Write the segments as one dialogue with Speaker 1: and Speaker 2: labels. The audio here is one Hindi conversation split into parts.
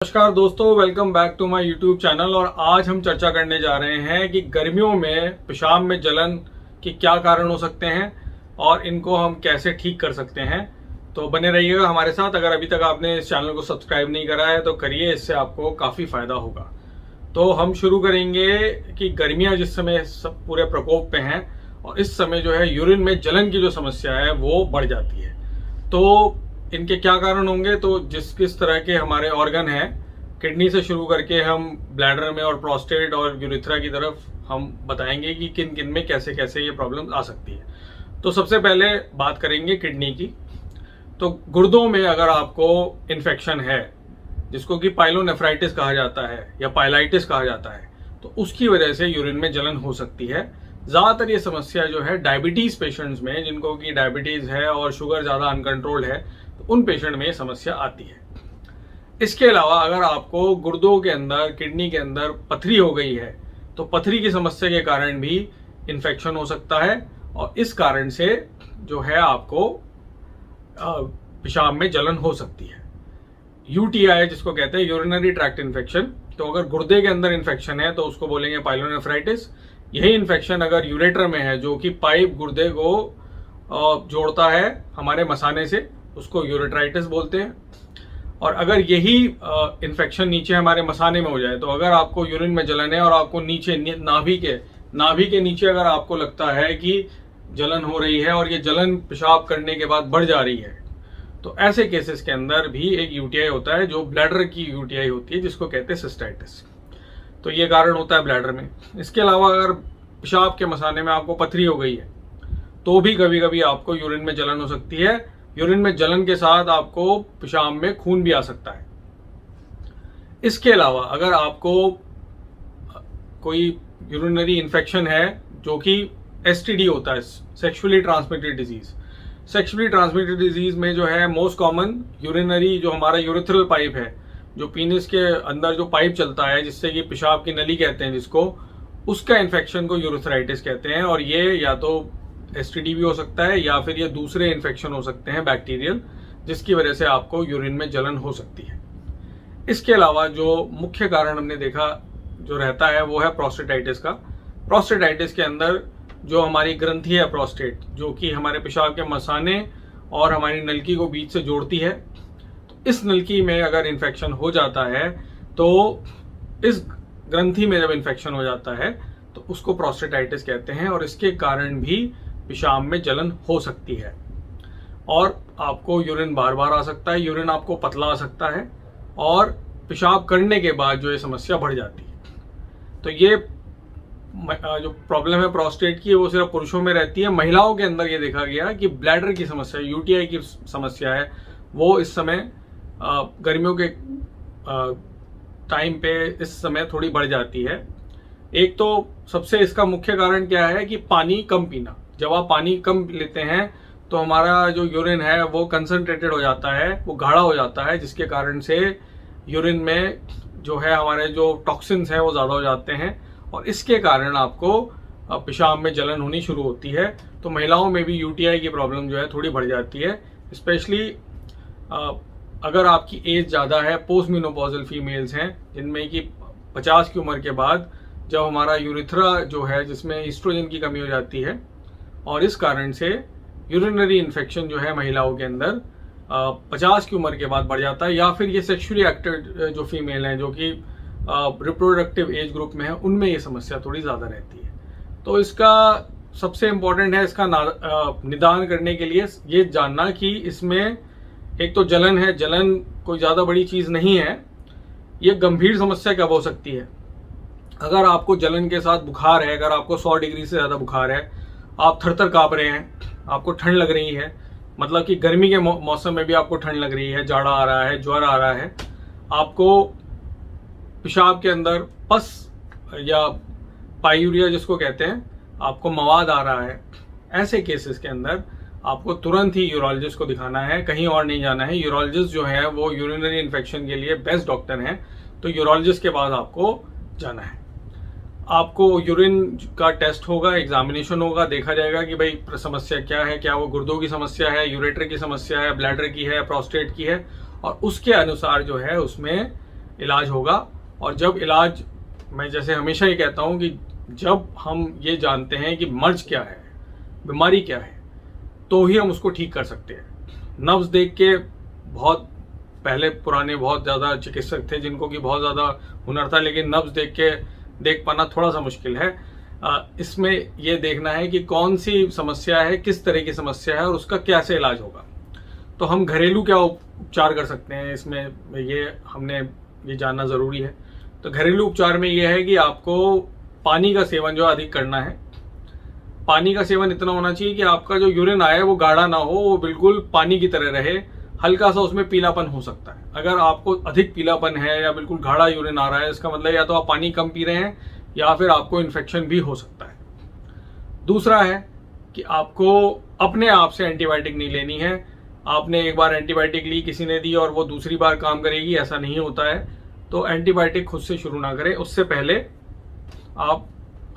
Speaker 1: नमस्कार दोस्तों, welcome back to my YouTube channel. और आज हम चर्चा करने जा रहे हैं कि गर्मियों में पेशाब में जलन के क्या कारण हो सकते हैं और इनको हम कैसे ठीक कर सकते हैं। तो बने रहिएगा हमारे साथ। अगर अभी तक आपने इस चैनल को सब्सक्राइब नहीं करा है तो करिए, इससे आपको काफ़ी फ़ायदा होगा। तो हम शुरू करेंगे कि गर्मियाँ जिस समय सब पूरे प्रकोप पे हैं और इस समय जो है यूरिन में जलन की जो समस्या है वो बढ़ जाती है। तो इनके क्या कारण होंगे, तो जिस किस तरह के हमारे ऑर्गन हैं, किडनी से शुरू करके हम ब्लैडर में और प्रोस्टेट और यूरिथ्रा की तरफ हम बताएंगे कि किन किन में कैसे कैसे ये प्रॉब्लम आ सकती है। तो सबसे पहले बात करेंगे किडनी की। तो गुर्दों में अगर आपको इन्फेक्शन है, जिसको कि पाइलोनेफ्राइटिस कहा जाता है या पाइलाइटिस कहा जाता है, तो उसकी वजह से यूरिन में जलन हो सकती है। ज़्यादातर ये समस्या जो है डायबिटीज़ पेशेंट्स में, जिनको कि डायबिटीज़ है और शुगर ज़्यादा अनकंट्रोल्ड है, तो उन पेशेंट में ये समस्या आती है। इसके अलावा अगर आपको गुर्दों के अंदर, किडनी के अंदर पथरी हो गई है, तो पथरी की समस्या के कारण भी इन्फेक्शन हो सकता है और इस कारण से जो है आपको पेशाब में जलन हो सकती है। यूटीआई जिसको कहते हैं, यूरिनरी ट्रैक्ट इन्फेक्शन। तो अगर गुर्दे के अंदर इन्फेक्शन है तो उसको बोलेंगे पाइलोनेफ्राइटिस। यही इन्फेक्शन अगर यूरेटर में है, जो कि पाइप गुर्दे को जोड़ता है हमारे मसाने से, उसको यूरेट्राइटिस बोलते हैं। और अगर यही इन्फेक्शन नीचे हमारे मसाने में हो जाए, तो अगर आपको यूरिन में जलन है और आपको नीचे नाभि के नीचे अगर आपको लगता है कि जलन हो रही है और ये जलन पेशाब करने के बाद बढ़ जा रही है, तो ऐसे केसेस के अंदर भी एक यूटीआई होता है, जो ब्लैडर की यूटीआई होती है, जिसको कहते हैं सिस्टाइटिस। तो ये कारण होता है ब्लैडर में। इसके अलावा अगर पेशाब के मसाने में आपको पथरी हो गई है, तो भी कभी कभी आपको यूरिन में जलन हो सकती है। यूरिन में जलन के साथ आपको पेशाब में खून भी आ सकता है। इसके अलावा अगर आपको कोई यूरिनरी इन्फेक्शन है, जो कि एसटीडी होता है, sexually transmitted disease. Sexually transmitted disease में जो है मोस्ट कॉमन यूरिनरी, जो हमारा यूरिथ्रल पाइप है, जो पीनिस के अंदर जो पाइप चलता है, जिससे कि पेशाब की नली कहते हैं जिसको, उसका इन्फेक्शन को यूरिथ्राइटिस कहते हैं। और ये या तो एसटीडी भी हो सकता है या फिर ये दूसरे इन्फेक्शन हो सकते हैं बैक्टीरियल, जिसकी वजह से आपको यूरिन में जलन हो सकती है। इसके अलावा जो मुख्य कारण हमने देखा जो रहता है वो है प्रोस्टेटाइटिस का। प्रोस्टेटाइटिस के अंदर जो हमारी ग्रंथि है प्रोस्टेट, जो कि हमारे पेशाब के मसाने और हमारी नलकी को बीच से जोड़ती है, तो इस नलकी में अगर इन्फेक्शन हो जाता है, तो इस ग्रंथि में जब इन्फेक्शन हो जाता है तो उसको प्रोस्टेटाइटिस कहते हैं और इसके कारण भी पेशाब में जलन हो सकती है और आपको यूरिन बार बार आ सकता है, यूरिन आपको पतला आ सकता है और पेशाब करने के बाद जो ये समस्या बढ़ जाती है। तो ये जो प्रॉब्लम है प्रोस्टेट की, वो सिर्फ पुरुषों में रहती है। महिलाओं के अंदर ये देखा गया कि ब्लैडर की समस्या, यूटीआई की समस्या है, वो इस समय गर्मियों के टाइम पे इस समय थोड़ी बढ़ जाती है। एक तो सबसे इसका मुख्य कारण क्या है कि पानी कम पीना। जब आप पानी कम लेते हैं तो हमारा जो यूरिन है वो कंसंट्रेटेड हो जाता है, वो गाढ़ा हो जाता है, जिसके कारण से यूरिन में जो है हमारे जो टॉक्सिन्स हैं वो ज़्यादा हो जाते हैं और इसके कारण आपको पेशाब में जलन होनी शुरू होती है। तो महिलाओं में भी यूटीआई की प्रॉब्लम जो है थोड़ी बढ़ जाती है, स्पेशली अगर आपकी एज ज़्यादा है। पोस्ट मेनोपॉजल फीमेल्स हैं, जिनमें कि 50 की उम्र के बाद जब हमारा यूरिथ्रा जो है, जिसमें ईस्ट्रोजन की कमी हो जाती है और इस कारण से यूरिनरी इन्फेक्शन जो है महिलाओं के अंदर 50 की उम्र के बाद बढ़ जाता है। या फिर ये सेक्सुअली एक्टिव जो फीमेल हैं, जो कि रिप्रोडक्टिव एज ग्रुप में है, उनमें ये समस्या थोड़ी ज़्यादा रहती है। तो इसका सबसे इम्पोर्टेंट है इसका निदान करने के लिए ये जानना कि इसमें एक तो जलन है, जलन कोई ज़्यादा बड़ी चीज़ नहीं है। ये गंभीर समस्या कब हो सकती है? अगर आपको जलन के साथ बुखार है, अगर आपको 100 डिग्री से ज़्यादा बुखार है, आप थर-थर काँप रहे हैं, आपको ठंड लग रही है, मतलब कि गर्मी के मौसम में भी आपको ठंड लग रही है, जाड़ा आ रहा है, ज्वर आ रहा है, आपको पेशाब के अंदर पस या पायूरिया जिसको कहते हैं, आपको मवाद आ रहा है, ऐसे केसेस के अंदर आपको तुरंत ही यूरोलॉजिस्ट को दिखाना है, कहीं और नहीं जाना है। यूरोलॉजिस्ट जो है वो यूरिनरी इन्फेक्शन के लिए बेस्ट डॉक्टर हैं, तो यूरोलॉजिस्ट के पास आपको जाना है। आपको यूरिन का टेस्ट होगा, एग्जामिनेशन होगा, देखा जाएगा कि भाई समस्या क्या है, क्या वो गुर्दों की समस्या है, यूरेटर की समस्या है, ब्लैडर की है, प्रोस्टेट की है, और उसके अनुसार जो है उसमें इलाज होगा। और जब इलाज, मैं जैसे हमेशा ही कहता हूँ कि जब हम ये जानते हैं कि मर्ज क्या है, बीमारी क्या है, तो ही हम उसको ठीक कर सकते हैं। नब्ज देख के बहुत पहले पुराने बहुत ज़्यादा चिकित्सक थे जिनको कि बहुत ज़्यादा हुनर था, लेकिन नब्ज देख के देख पाना थोड़ा सा मुश्किल है। इसमें ये देखना है कि कौन सी समस्या है, किस तरह की समस्या है और उसका कैसे इलाज होगा। तो हम घरेलू क्या उपचार कर सकते हैं, इसमें ये हमने ये जानना ज़रूरी है। तो घरेलू उपचार में ये है कि आपको पानी का सेवन जो अधिक करना है। पानी का सेवन इतना होना चाहिए कि आपका जो यूरिन आए वो गाढ़ा ना हो, वो बिल्कुल पानी की तरह रहे। हल्का सा उसमें पीलापन हो सकता है। अगर आपको अधिक पीलापन है या बिल्कुल गाढ़ा यूरिन आ रहा है, इसका मतलब या तो आप पानी कम पी रहे हैं या फिर आपको इन्फेक्शन भी हो सकता है। दूसरा है कि आपको अपने आप से एंटीबायोटिक नहीं लेनी है। आपने एक बार एंटीबायोटिक ली, किसी ने दी और वो दूसरी बार काम करेगी, ऐसा नहीं होता है। तो एंटीबायोटिक खुद से शुरू ना करें, उससे पहले आप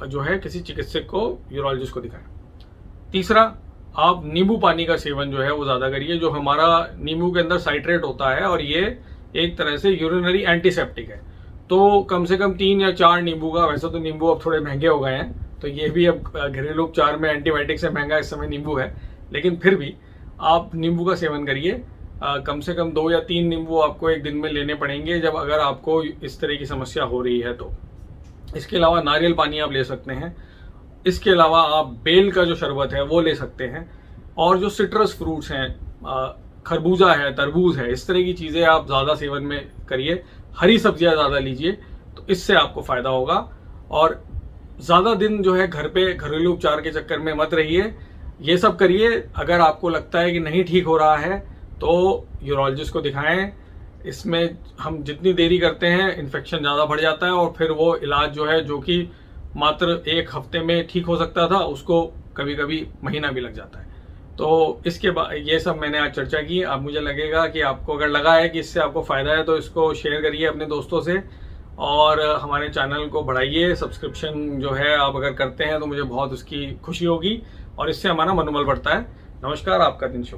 Speaker 1: जो है किसी चिकित्सक को, यूरोलॉजिस्ट को दिखाएं। तीसरा, आप नींबू पानी का सेवन जो है वो ज़्यादा करिए। जो हमारा नींबू के अंदर साइट्रेट होता है और ये एक तरह से यूरिनरी एंटीसेप्टिक है। तो कम से कम 3 या 4 नींबू का, वैसे तो नींबू अब थोड़े महंगे हो गए हैं, तो ये भी अब घरेलू उपचार में एंटीबायोटिक से महंगा इस समय नींबू है, लेकिन फिर भी आप नींबू का सेवन करिए। कम से कम 2 या 3 नींबू आपको एक दिन में लेने पड़ेंगे जब अगर आपको इस तरह की समस्या हो रही है तो। इसके अलावा नारियल पानी आप ले सकते हैं। इसके अलावा आप बेल का जो शरबत है वो ले सकते हैं। और जो सिट्रस फ्रूट्स हैं, खरबूजा है, तरबूज है, इस तरह की चीज़ें आप ज़्यादा सेवन में करिए। हरी सब्जियां ज़्यादा लीजिए, तो इससे आपको फ़ायदा होगा। और ज़्यादा दिन जो है घर पे घरेलू उपचार के चक्कर में मत रहिए, ये सब करिए। अगर आपको लगता है कि नहीं ठीक हो रहा है तो यूरोलॉजिस्ट को दिखाएं। इसमें हम जितनी देरी करते हैं इन्फेक्शन ज़्यादा बढ़ जाता है और फिर वो इलाज जो है, जो कि मात्र 1 हफ्ते में ठीक हो सकता था, उसको कभी कभी महीना भी लग जाता है। तो इसके बाद ये सब मैंने आज चर्चा की। अब मुझे लगेगा कि आपको अगर लगा है कि इससे आपको फ़ायदा है तो इसको शेयर करिए अपने दोस्तों से और हमारे चैनल को बढ़ाइए। सब्सक्रिप्शन जो है आप अगर करते हैं तो मुझे बहुत उसकी खुशी होगी और इससे हमारा मनोबल बढ़ता है। नमस्कार, आपका दिन शुभ।